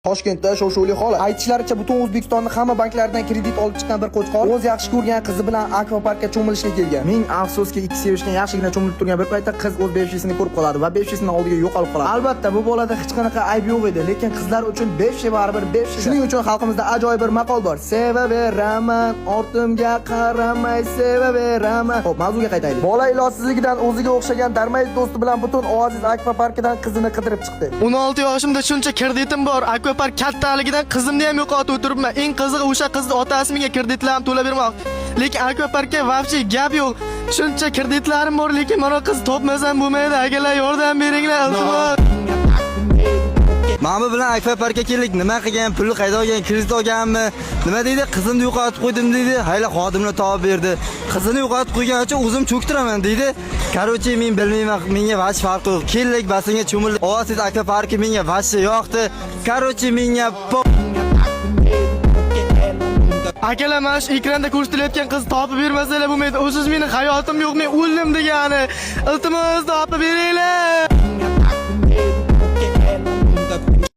Toshkentda shov-shuvli holat. Aytishlaricha butun O'zbekistonning hamma banklaridan kredit olib chiqqan bir qo'chqor o'z yaxshi ko'rgan qizi bilan akvaparkka cho'milishga kelgan. Ming afsuski, ikki sevishgan yaxshigina cho'milib turgan bir paytda qiz o'z bevshisini ko'rib qoladi va bevshisining oldiga yo'qolib qoladi. Albatta, bu bolada hech qanaqa ayb yo'q edi, lekin qizlar uchun bevshi baribir bevshi. Shuning uchun xalqimizda ajoyib bir maqol bor. Sevaveraman, ortimga qaramay sevaveraman. Xo'p, mavzuga qaytaylik. Bola ilojsizligidan o'ziga o'xshagan darmayt do'sti bilan butun Oaziz akvaparkidan qizini qidirib chiqdi. 16 yoshimda shuncha kreditim bor. Akvapark kattaligidan qizimni ham yo'qotib o'tiribman. Eng qizig'i o'sha qizning otasi menga kreditlarni to'lab bermoq. Lekin akvaparkka vaqti gap yo'q. Shuncha kreditlarim bor, lekin mana qiz topmasam bo'lmaydi. Akalar yordam beringlar, iltimos. Mama bilan akvaparkka keldik. Nima qilgan, pulni qayda olgan, kredit olganmi? Nima deydi? Qizimni yo'qotib qo'ydim deydi. Hayla xodimni topib berdi. Qizini yo'qotib qo'yganicha o'zim cho'ktiraman deydi. Qarochi men bilmayman, menga vaj farqi yo'q. Keldik, basinga cho'mildik. Oasis akvaparki menga vajsi yo'qdi. Qarochi menga Akalar, mana shu ekranda ko'rsatilayotgan qiz topib bermasalar bo'lmaydi. O'siz meni hayotim yo'q, men o'ldim degani. Iltimos topib bering.